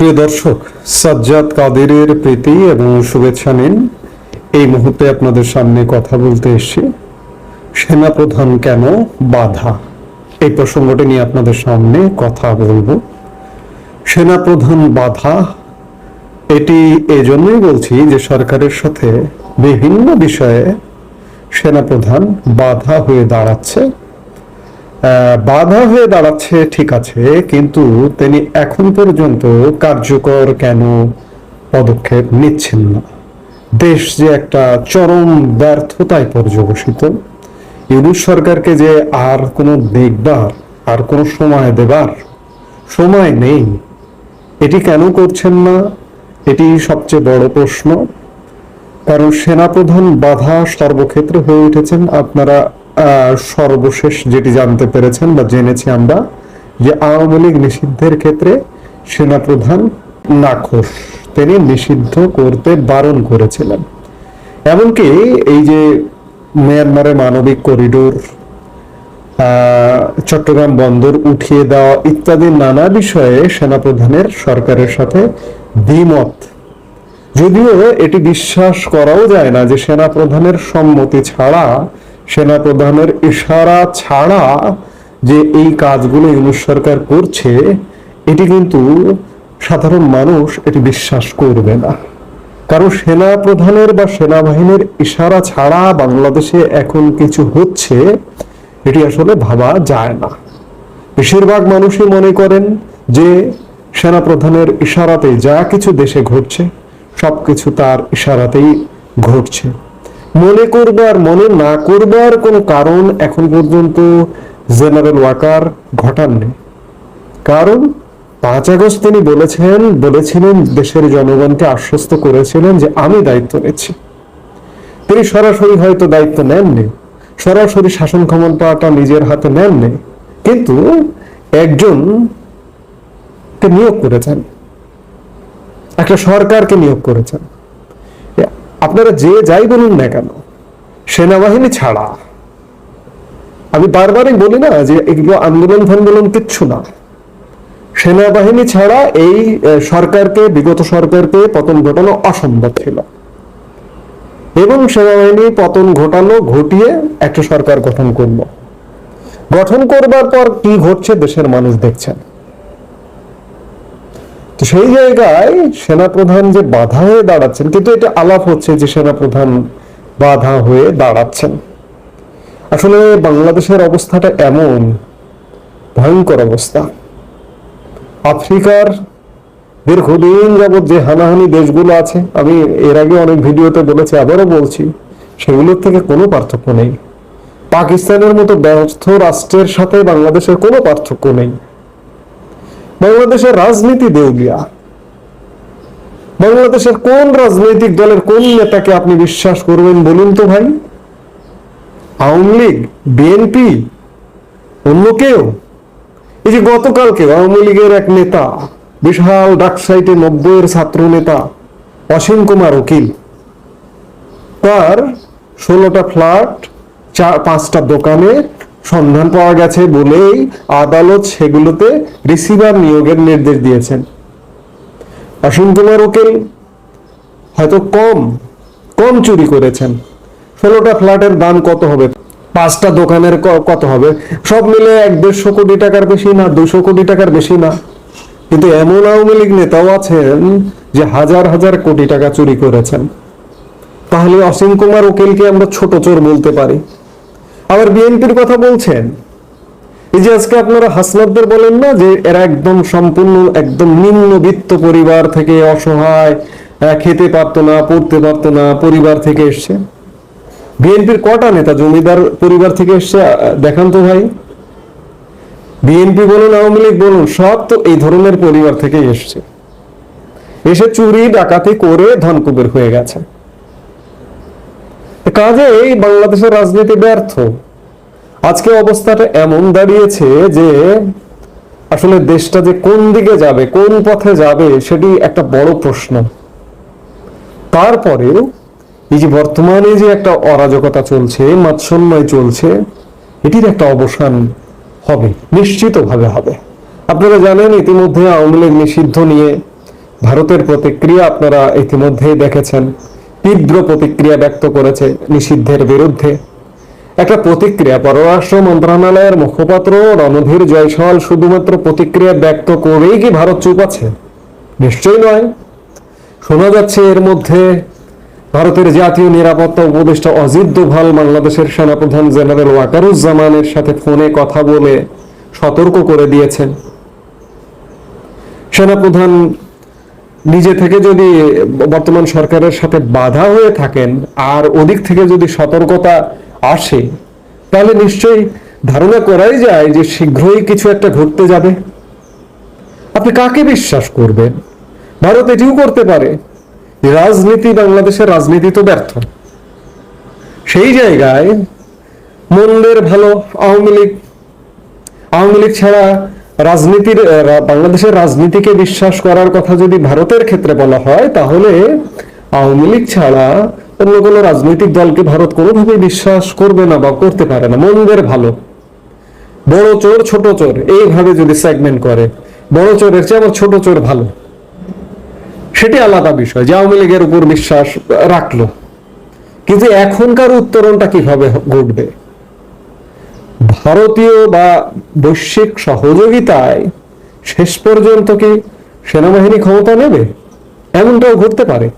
প্রিয় দর্শক, সাজ্জাদ কাদেরের প্রীতি এবং শুভেচ্ছা নিন। এই মুহূর্তে আপনাদের সামনে কথা বলতে এসেছি সেনাপ্রধান কেন বাধা, এই প্রসঙ্গটি নিয়ে আপনাদের সামনে কথা বলবো। সেনাপ্রধান বাধা, এটি এজন্যই বলছি যে সরকারের সাথে বিভিন্ন বিষয়ে সেনাপ্রধান বাধা হয়ে দাঁড়াচ্ছে। ঠিক আছে, কিন্তু তিনি এখন পর্যন্ত কার্যকর কেন পদক্ষেপ নিচ্ছেন না? দেশ যে একটা চরম ব্যর্থতায় পর্যবসিত, ইউনূস সরকারকে যে আর কোনো দেখবার, আর কোনো সময় দেবার সময় নেই, এটি কেন করছেন না? এটি সবচেয়ে বড় প্রশ্ন। কারণ সেনাপ্রধান বাধা সর্বক্ষেত্রে হয়ে উঠেছেন। আপনারা সর্বশেষ যেটি জানতে পেরেছেন বা জেনেছি আমরা, যে আওয়ামী লীগ নিষিদ্ধের ক্ষেত্রে সেনাপ্রধান নাখোশ, তিনি নিষিদ্ধ করতে বারণ করেছিলেন। এমনকি এই যে মিয়ানমারে মানবিক করিডোর, চট্টগ্রাম বন্দর উঠিয়ে দেওয়া ইত্যাদি নানা বিষয়ে সেনাপ্রধানের সরকারের সাথে দ্বিমত। যদিও এটি বিশ্বাস করাও যায় না যে সেনাপ্রধানের সম্মতি ছাড়া, সেনাপ্রধানের ইশারা ছাড়া যে এই কাজগুলো ইউনূস সরকার করছে, এটি কিন্তু সাধারণ মানুষ এটি বিশ্বাস করবে না। কারণ সেনাপ্রধানের বা সেনাবাহিনীর ইশারা ছাড়া বাংলাদেশে এখন কিছু হচ্ছে, এটি আসলে ভাবা যায় না। বেশিরভাগ মানুষই মনে করেন যে সেনাপ্রধানের ইশারাতেই যা কিছু দেশে ঘটছে সবকিছু তার ইশারাতেই ঘটছে। মনে করবার, মনে না করবার কোনো কারণ এখন পর্যন্ত জেনারেল ওয়াকার ঘটাননি। কারণ 5 আগস্ট তিনি বলেছিলেন দেশের জনগণকে আশ্বস্ত করেছিলেন যে আমি দায়িত্ব নিচ্ছি। তিনি সরাসরি হয়তো দায়িত্ব নেননি, সরাসরি শাসন ক্ষমতাটা নিজের হাতে নেননি, কিন্তু একজনকে নিয়োগ করেছেন, একটা সরকারকে নিয়োগ করেছেন। আপনারা যে যাই বলুন না কেন, সেনাবাহিনী ছাড়া, আমি বারবারই বলি না যে এগুলো আন্দোলন কিচ্ছু না, সেনাবাহিনী ছাড়া এই সরকারকে, বিগত সরকারকে পতন ঘটানো অসম্ভব ছিল। এবং সেনাবাহিনী পতন ঘটিয়ে একটা সরকার গঠন করবার পর কি ঘটছে দেশের মানুষ দেখছেন। তো সেই জায়গায় সেনাপ্রধান যে বাধা হয়ে দাঁড়াচ্ছেন, কিন্তু এটা আলাপ হচ্ছে যে সেনাপ্রধান বাধা হয়ে দাঁড়াচ্ছেন। আসলে বাংলাদেশের অবস্থাটা এমন ভয়ঙ্কর অবস্থা। আফ্রিকার দীর্ঘদিন যাবৎ যে হানাহানি দেশগুলো আছে, আমি এর আগে অনেক ভিডিওতে বলেছি, আবারও বলছি, সেগুলোর থেকে কোনো পার্থক্য নেই। পাকিস্তানের মতো ব্যর্থ রাষ্ট্রের সাথে বাংলাদেশের কোনো পার্থক্য নেই। বাংলাদেশের রাজনীতি দেউলিয়া। বাংলাদেশের কোন রাজনৈতিক দলের কোন নেতাকে আপনি বিশ্বাস করবেন বলুন তো ভাই? আওয়ামী লীগ, বিএনপি, অন্য কেউ? এই যে গতকালকে আওয়ামী লীগের এক নেতা, বিশাল ডাকসাইটে 90-এর ছাত্র নেতা অসীম কুমার উকিল, তার 16টা ফ্ল্যাট, 5টা দোকানে সন্ধান পাওয়া গেছে বলেই আদালত সেগুলোতে রিসিভার নিয়োগের নির্দেশ দিয়েছেন। অসীম কুমার উকিল হয়তো কম চুরি করেছেন। 16টা ফ্ল্যাটের দাম কত হবে? 5টা দোকানের কত হবে? সব মিলে 1-150 কোটি টাকার বেশি না, 200 কোটি টাকার বেশি না। কিন্তু এমন আওয়ামী লীগ নেতাও আছেন যে হাজার কোটি টাকা চুরি করেছেন। তাহলে অসীম কুমার উকিলকে আমরা ছোট চোর বলতে পারি? আবার বিএনপির কথা বলছেন। এই যে আজকে আপনারা হাসনাতদের বলেন না যে এরা একদম সম্পূর্ণ একদম নিম্নবিত্ত পরিবার থেকে, অসহায়, খেতে পারতো না, পড়তে পারতো না পরিবার থেকে এসছে। বিএনপির কটা নেতা জমিদার পরিবার থেকে এসছে দেখান তো ভাই। বিএনপি বলুন, আওয়ামী লীগ বলুন, সব তো এই ধরনের পরিবার থেকে এসছে, এসে চুরি ডাকাতি করে ধনকুবের হয়ে গেছে। কাজেই বাংলাদেশের রাজনীতি ব্যর্থ। আজকে অবস্থাটা এমন দাঁড়িয়েছে যে আসলে দেশটা যে কোন দিকে যাবে, কোন পথে যাবে, সেটি একটা বড় প্রশ্ন। তারপরেও এই যে বর্তমানে যে একটা অরাজকতা চলছে, মাৎসন্যায় চলছে, এটির একটা অবসান হবে, নিশ্চিতভাবে হবে। আপনারা জানেন ইতিমধ্যে আওয়ামী লীগ নিষিদ্ধ নিয়ে ভারতের প্রতিক্রিয়া আপনারা ইতিমধ্যেই দেখেছেন, তীব্র প্রতিক্রিয়া ব্যক্ত করেছে নিষিদ্ধের বিরুদ্ধে। একটা প্রতিক্রিয়া, পররাষ্ট্র মন্ত্রণালয়ের মুখপাত্র রণধীর জয়সওয়াল শুধুমাত্র প্রতিক্রিয়া ব্যক্ত করেই কি ভারত চুপ আছে? নিশ্চয়ই নয়। শোনা যাচ্ছে এর মধ্যে ভারতের জাতীয় নিরাপত্তা উপদেষ্টা অজিত দোভাল বাংলাদেশের সেনাপ্রধান জেনারেল ওয়াকারুজ্জামানের সাথে ফোনে কথা বলে সতর্ক করে দিয়েছেন। সেনাপ্রধান নিজে থেকে যদি বর্তমান সরকারের সাথে বাধা হয়ে থাকেন আর ওদিক থেকে যদি সতর্কতা আসে, তাহলে নিশ্চয়ই ধারণা করাই যায় যে শীঘ্রই কিছু একটা ঘটতে যাবে। আপনি কাকে বিশ্বাস করবেন? ভারত এটিও করতে পারে, রাজনীতি, বাংলাদেশের রাজনীতি তো ব্যর্থ। সেই জায়গায় মন্দের ভালো আওয়ামী লীগ ছাড়া রাজনীতির, বাংলাদেশের রাজনীতিকে বিশ্বাস করার কথা যদি ভারতের ক্ষেত্রে বলা হয়, তাহলে আওয়ামী লীগ ছাড়া অন্য কোনো রাজনৈতিক দলকে ভারত কোনোভাবে বিশ্বাস করবে না বা করতে পারে না। মন্দের ভালো, বড় চোর ছোট চোর এইভাবে যদি সেগমেন্ট করে, বড় চোরের চেয়ে আমার ছোট চোর ভালো, সেটি আলাদা বিষয় যে আওয়ামী লীগের উপর বিশ্বাস রাখলো। কিন্তু এখনকার উত্তরণটা কিভাবে ঘটবে? ভারতীয় বা বৈশ্বিক সহযোগিতায় শেষ পর্যন্ত কি সেনাবাহিনী ক্ষমতা নেবে? এমনটাও ঘটতে পারে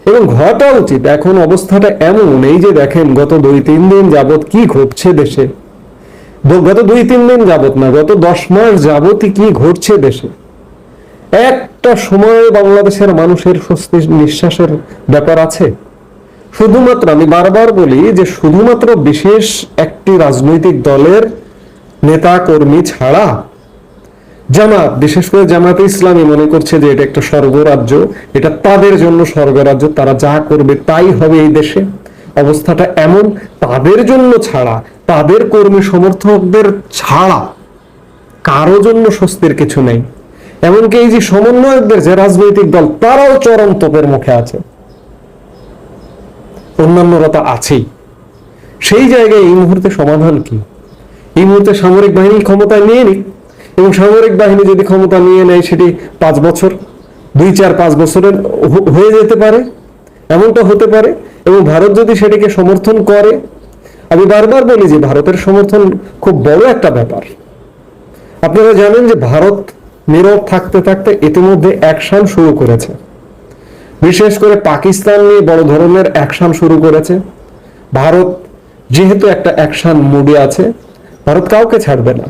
এবং ঘটা উচিত। এখন অবস্থাটা এমন, এই যে দেখেন গত 2-3 দিন যাবত কি ঘটছে দেশে, গত 2-3 দিন যাবত না, গত 10 মাস যাবতই কি ঘটছে দেশে। একটা সময় বাংলাদেশের মানুষের স্বস্তি নিঃশ্বাসের ব্যাপার আছে। শুধুমাত্র, আমি বারবার বলি যে শুধুমাত্র বিশেষ একটি রাজনৈতিক দলের নেতা কর্মী ছাড়া জামাত, বিশেষ করে জামাতে ইসলামী মনে করছে যে এটা একটা স্বর্গরাজ্য, এটা তাদের জন্য স্বর্গরাজ্য, তারা যা করবে তাই হবে এই দেশে। অবস্থাটা এমন, তাদের জন্য ছাড়া, তাদের কর্মী সমর্থকদের ছাড়া কারো জন্য স্বস্তির কিছু নেই। এমনকি এই যে সমন্বয়কদের যে রাজনৈতিক দল, তারাও চরম তোপের মুখে আছে, অন্যান্যরা তো আছেই। সেই জায়গায় এই মুহূর্তে সমাধান কি? এই মুহূর্তে সামরিক বাহিনী ক্ষমতায় নিয়ে নিক, এবং সামরিক বাহিনী যদি ক্ষমতা নিয়ে নেয় সেটি 5 বছর, 2-4-5 বছরের হয়ে যেতে পারে, এমনটা হতে পারে। এবং ভারত যদি সেটিকে সমর্থন করে, আমি বারবার বলি যে ভারতের সমর্থন খুব বড় একটা ব্যাপার। আপনারা জানেন যে ভারত নীরব থাকতে থাকতে ইতিমধ্যে অ্যাকশন শুরু করেছে, বিশেষ করে পাকিস্তান নিয়ে বড় ধরনের অ্যাকশন শুরু করেছে। ভারত যেহেতু একটা অ্যাকশন মুডে আছে, ভারত কাউকে ছাড়বে না।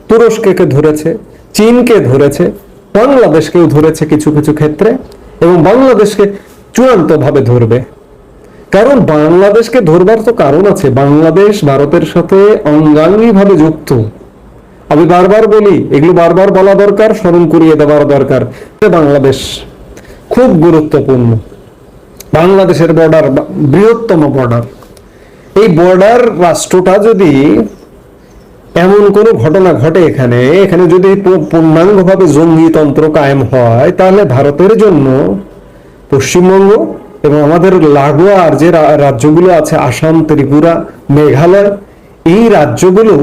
তুরস্ককে ধরেছে, চীনকে ধরেছে, বাংলাদেশকেও ধরেছে কিছু কিছু ক্ষেত্রে, এবং বাংলাদেশকে চূড়ান্ত ভাবে ধরবে। কারণ বাংলাদেশকে ধরবার তো কারণ আছে, বাংলাদেশ ভারতের সাথে অঙ্গাঙ্গী ভাবে যুক্ত। আমি বারবার বলি, এগুলো বারবার বলা দরকার, স্মরণ করিয়ে দেওয়ার দরকার। বাংলাদেশ খুব গুরুত্বপূর্ণ। বাংলাদেশের বর্ডার বৃহত্তম বর্ডার। এই বর্ডার রাষ্ট্রটা যদি এমন কোন ঘটনা ঘটে, এখানে যদি পূর্ণাঙ্গভাবে জঙ্গিতন্ত্র কায়েম হয়, তাহলে ভারতের জন্য পশ্চিমবঙ্গ এবং আমাদের লাগোয়া আর যে রাজ্যগুলো আছে, আসাম, ত্রিপুরা, মেঘালয়, এই রাজ্যগুলো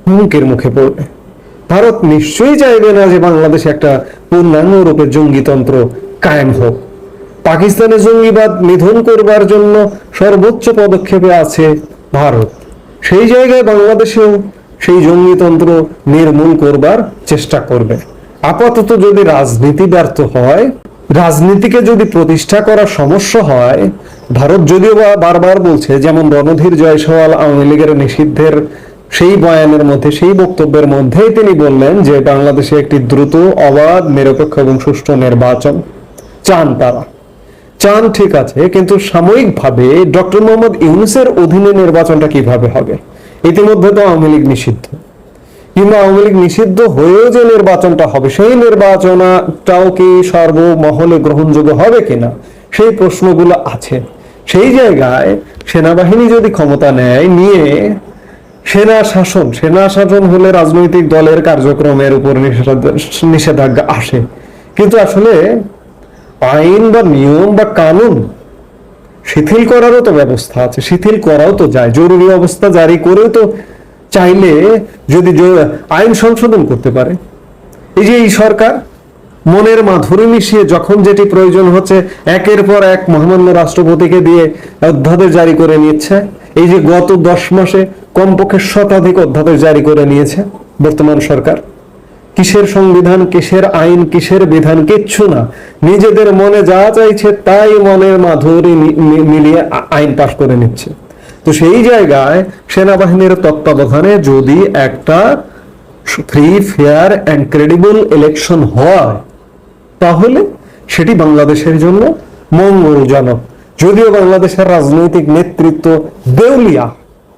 হুমকির মুখে পড়বে। ভারত নিশ্চয়ই চাইবে না যে বাংলাদেশে একটা পূর্ণাঙ্গ রূপে জঙ্গিতন্ত্র কায়েম হোক। পাকিস্তানের জঙ্গিবাদ নিধন করবার জন্য সর্বোচ্চ পদক্ষেপে আছে ভারত। সেই জায়গায় বাংলাদেশেও সেই জঙ্গিতন্ত্র নির্মূল করবার চেষ্টা করবে। আপাতত যদি রাজনীতি ব্যর্থ হয়, রাজনীতিকে যদি প্রতিষ্ঠা করার সমস্যা হয়, ভারত যদিও বারবার বলছে, যেমন রণধীর জয়সওয়াল আওয়ামী লীগের নিষিদ্ধের সেই বয়ানের মধ্যে, সেই বক্তব্যের মধ্যেই তিনি বললেন যে বাংলাদেশে একটি দ্রুত, অবাধ, নিরপেক্ষ এবং সুষ্ঠু নির্বাচন চান তারা। চান ঠিক আছে, কিন্তু সাময়িকভাবে ডক্টর মোহাম্মদ ইউনূসের অধীনে নির্বাচনটা কিভাবে হবে? ইতিমধ্যে তো আওয়ামী লীগ নিষিদ্ধ, কিংবা আওয়ামী লীগ নিষিদ্ধ হয়েও যে নির্বাচনটা হবে, সেই নির্বাচনটাও কি সর্বমহলে গ্রহণযোগ্য হবে কিনা, সেই প্রশ্নগুলো আছে। সেই জায়গায় সেনাবাহিনী যদি ক্ষমতা নেয়, নিয়ে সেনা শাসন হলে রাজনৈতিক দলের কার্যক্রমের উপর নিষেধাজ্ঞা আসে। কিন্তু আসলে আইন বা নিয়ম বা কানুন শিথিল করারও তো ব্যবস্থা আছে, শিথিল করাও তো যায়। জরুরি অবস্থা জারি করেও তো চাইলে যদি আইন সংশোধন করতে পারে। এই যে এই সরকার মনের মাধুরী মিশিয়ে যখন যেটি প্রয়োজন হচ্ছে একের পর এক মহামান্য রাষ্ট্রপতিকে দিয়ে অধ্যাদেশ জারি করে নিচ্ছে। এই যে গত 10 মাসে কমপক্ষে শতাধিক অধ্যাদেশ জারি করে নিয়েছে বর্তমান সরকার। কিসের সংবিধান, কিসের আইন, কিসের বিধান, কিচ্ছু না। নিজেদের মনে যা চাইছে তাই মনের মাধুরী মিলিয়ে আইন পাশ করে নিচ্ছে। তো সেই জায়গায় সেনাবাহিনীর তত্ত্বাবধানে যদি একটা free, fair and credible election হয়, তাহলে সেটি বাংলাদেশের জন্য মঙ্গলজনক। যদিও বাংলাদেশের রাজনৈতিক নেতৃত্ব দেউলিয়া,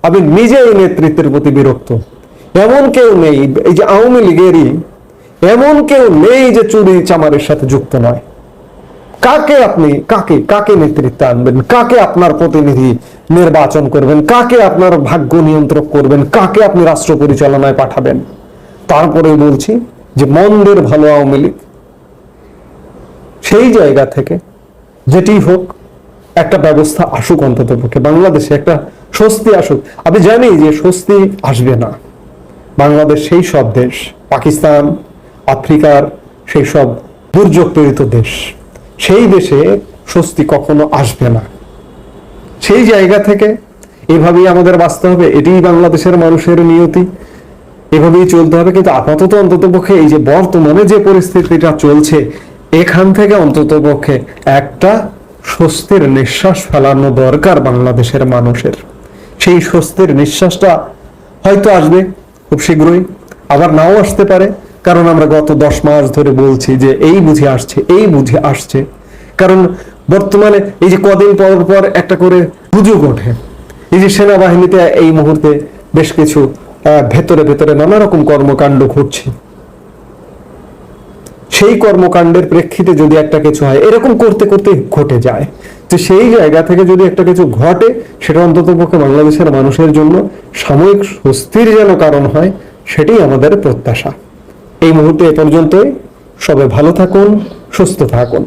আমি নিজে এই নেতৃত্বের প্রতি বিরক্ত। এমন কেউ নেই, এই যে আওয়ামী লীগেরই এমন কেউ নেই যে চুরি চামারের সাথে যুক্ত নয়। কাকে আপনি কাকে নেতৃত্বে আনবেন, কাকে আপনার প্রতিনিধি নির্বাচন করবেন, কাকে আপনার ভাগ্য নিয়ন্ত্রক করবেন, কাকে আপনি রাষ্ট্র পরিচালনায় পাঠাবেন? তারপরে বলছি যে মন্দের ভালো আওয়ামী লীগ। সেই জায়গা থেকে যেটি হোক একটা ব্যবস্থা আসুক, অন্তত পক্ষে বাংলাদেশে একটা স্বস্তি আসুক। আমি জানি যে স্বস্তি আসবে না। বাংলাদেশ সেই সব দেশ, পাকিস্তান, আফ্রিকার সেই সব দুর্যোগ পীড়িত দেশ, সেই দেশে স্বস্তি কখনো আসবে না। সেই জায়গা থেকে এভাবেই আমাদের বাঁচতে হবে, এটাই বাংলাদেশের মানুষের নিয়তি, এভাবেই চলতে হবে। কিন্তু আপাতত অন্তত পক্ষে এই যে বর্তমানে যে পরিস্থিতিটা চলছে, এখান থেকে অন্তত পক্ষে একটা স্বস্তির নিঃশ্বাস ফেলানো দরকার বাংলাদেশের মানুষের। সেই স্বস্তির নিঃশ্বাসটা হয়তো আসবে খুব শীঘ্রই, আবার নাও আসতে পারে। কারণ আমরা গত 10 মাস ধরে বলছি যে এই বুঝে আসছে, এই বুঝে আসছে। কারণ বর্তমানে এই যে কদিন পর পর একটা করে গুজব ওঠে, এই যে সেনাবাহিনীতে এই মুহূর্তে বেশ কিছু ভেতরে ভেতরে নানা রকম কর্মকাণ্ড ঘটছে। সেই কর্মকাণ্ডের প্রেক্ষিতে যদি একটা কিছু হয়, এরকম করতে করতে ঘটে যায়, তো সেই জায়গা থেকে যদি একটা কিছু ঘটে, সেটা অন্তত পক্ষে বাংলাদেশের মানুষের জন্য সাময়িক স্বস্তির যেন কারণ হয়, সেটাই আমাদের প্রত্যাশা। এই মুহূর্তে এ পর্যন্তই। সবাই ভালো থাকুন, সুস্থ থাকুন।